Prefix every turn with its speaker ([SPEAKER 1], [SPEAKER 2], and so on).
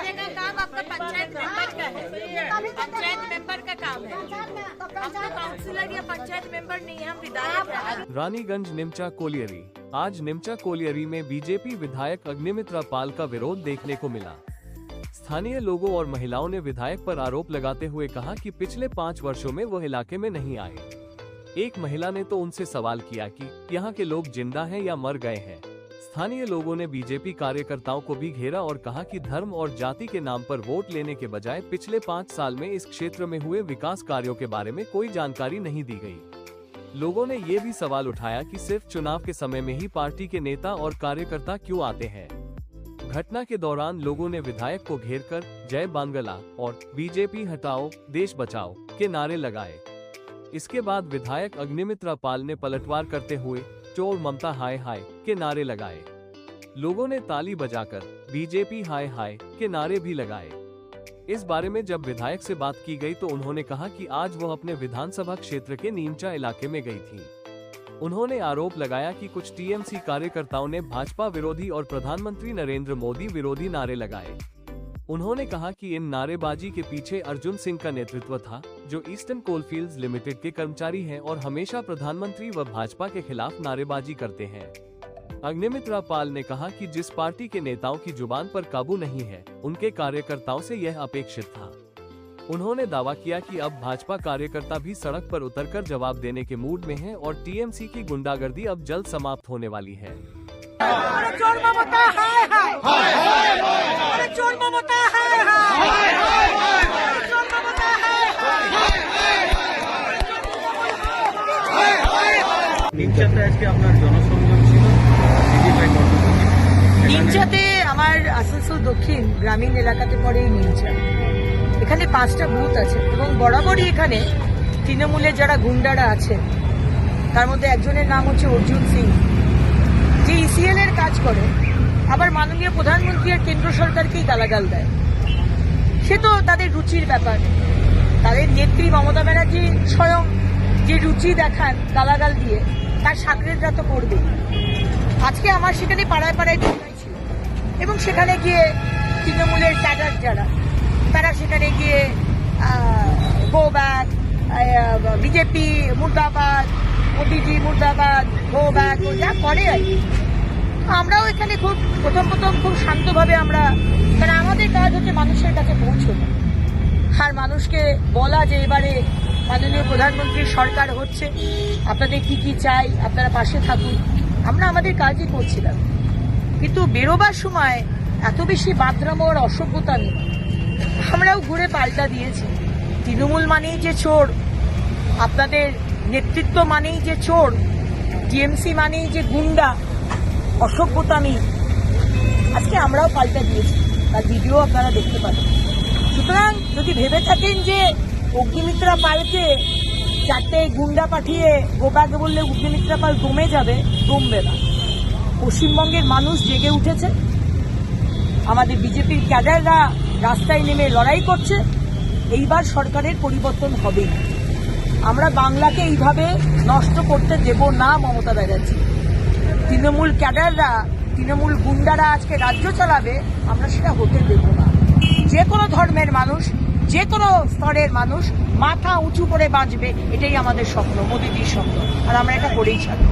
[SPEAKER 1] बनाने का काम आपका पंचायत मेंबर का है, पंचायत मेंबर का काम है। हम तो काउंसिलर या पंचायत मेंबर नहीं है, हम विधायक हैं।
[SPEAKER 2] रानीगंज निमचा कोलियरी। आज निमचा कोलियरी में बीजेपी विधायक अग्निमित्रा पाल का विरोध देखने को मिला। स्थानीय लोगों और महिलाओं ने विधायक पर आरोप लगाते हुए कहा कि पिछले 5 वर्षों में वो इलाके में नहीं आए। एक महिला ने तो उनसे सवाल किया कि यहाँ के लोग जिंदा हैं या मर गए हैं। स्थानीय लोगों ने बीजेपी कार्यकर्ताओं को भी घेरा और कहा कि धर्म और जाति के नाम पर वोट लेने के बजाय पिछले 5 साल में इस क्षेत्र में हुए विकास कार्यों के बारे में कोई जानकारी नहीं दी गई। लोगों ने ये भी सवाल उठाया कि सिर्फ चुनाव के समय में ही पार्टी के नेता और कार्यकर्ता क्यों आते हैं। घटना के दौरान लोगों ने विधायक को घेरकर जय बांगला और बीजेपी हटाओ देश बचाओ के नारे लगाए। इसके बाद विधायक अग्निमित्रा पाल ने पलटवार करते हुए चोर ममता हाय हाय के नारे लगाए। लोगों ने ताली बजाकर बीजेपी हाय हाय के नारे भी लगाए। इस बारे में जब विधायक से बात की गई तो उन्होंने कहा कि आज वह अपने विधानसभा क्षेत्र के नीमचा इलाके में गई थी। उन्होंने आरोप लगाया कि कुछ टीएमसी कार्यकर्ताओं ने भाजपा विरोधी और प्रधानमंत्री नरेंद्र मोदी विरोधी नारे लगाए। उन्होंने कहा कि इन नारेबाजी के पीछे अर्जुन सिंह का नेतृत्व था, जो ईस्टर्न कोलफील्ड्स लिमिटेड के कर्मचारी हैं और हमेशा प्रधानमंत्री व भाजपा के खिलाफ नारेबाजी करते हैं। अग्निमित्रा पाल ने कहा कि जिस पार्टी के नेताओं की जुबान पर काबू नहीं है, उनके कार्यकर्ताओं से यह अपेक्षित था। उन्होंने दावा किया कि अब भाजपा कार्यकर्ता भी सड़क पर उतरकर जवाब देने के मूड में हैं और टीएमसी की गुंडागर्दी अब जल्द समाप्त होने वाली है।
[SPEAKER 1] चोर ममता हाय हाय, चोर ममता हाय हाय, चोर ममता हाय हाय।
[SPEAKER 3] নিমচাতে আজকে আপনার জনসংযোগ ছিল
[SPEAKER 4] নিমচাতে আমার আসানসোল দক্ষিণ গ্রামীণ এলাকাতে পড়ে এই নিমচা। এখানে 5টা বুথ আছে এবং বরাবরই এখানে তৃণমূলের যারা গুন্ডারা আছে তার মধ্যে একজনের নাম হচ্ছে অর্জুন সিং, যে ইসিএল এর কাজ করে, আবার মাননীয় প্রধানমন্ত্রী আর কেন্দ্র সরকারকেই গালাগাল দেয়। সে তো তাদের রুচির ব্যাপার। তাদের নেত্রী মমতা ব্যানার্জি স্বয়ং যে রুচি দেখান গালাগাল দিয়ে, তার সাকরেদরা তো করবেই। আজকে আমার সেখানে পাড়ায় পাড়ায় ঢোকাই ছিল এবং সেখানে গিয়ে তৃণমূলের ক্যাডার যারা, তারা সেখানে গিয়ে গো ব্যাক, বিজেপি মুর্দাবাদ, মোদিজি মুর্দাবাদ, গো ব্যাক, ও যা করে আর কি। আমরাও এখানে খুব প্রথম খুব শান্তভাবে আমরা, কারণ আমাদের কাজ হচ্ছে মানুষের কাছে পৌঁছানো আর মানুষকে বলা যে এবারে মাননীয় প্রধানমন্ত্রীর সরকার হচ্ছে, আপনাদের কি কি চাই, আপনারা পাশে থাকুন। আমরা আমাদের কাজই করছিলাম, কিন্তু বেরোবার সময় এত বেশি বাদরামো আর অসভ্যতা নেই। আমরাও ঘুরে পাল্টা দিয়েছি। তৃণমূল মানেই যে চোর, আপনাদের নেতৃত্ব মানেই যে চোর, টিএমসি মানেই যে গুন্ডা, অসভ্যতামি, আজকে আমরাও পাল্টা দিয়েছি। তার ভিডিও আপনারা দেখতে পাবেন। সুতরাং যদি ভেবে থাকেন যে অগ্নিমিত্রা পালকে 4টে গুন্ডা পাঠিয়ে গোবাকে বললে অগ্নিমিত্রা পাল দমে যাবে, দমবে না। পশ্চিমবঙ্গের মানুষ জেগে উঠেছে, আমাদের বিজেপির ক্যাডাররা রাস্তায় নেমে লড়াই করছে। এইবার সরকারের পরিবর্তন হবে। আমরা বাংলাকে এইভাবে নষ্ট করতে দেব না মমতা ব্যানার্জি। তৃণমূল ক্যাডাররা, তৃণমূল গুন্ডারা আজকে রাজ্য চালাবে, আমরা সেটা হতে দেব না। যে কোনো ধর্মের মানুষ, যে কোনো স্তরের মানুষ মাথা উঁচু করে বাঁচবে, এটাই আমাদের স্বপ্ন, মোদিজির স্বপ্ন, আর আমরা এটা করেই ছাড়ব।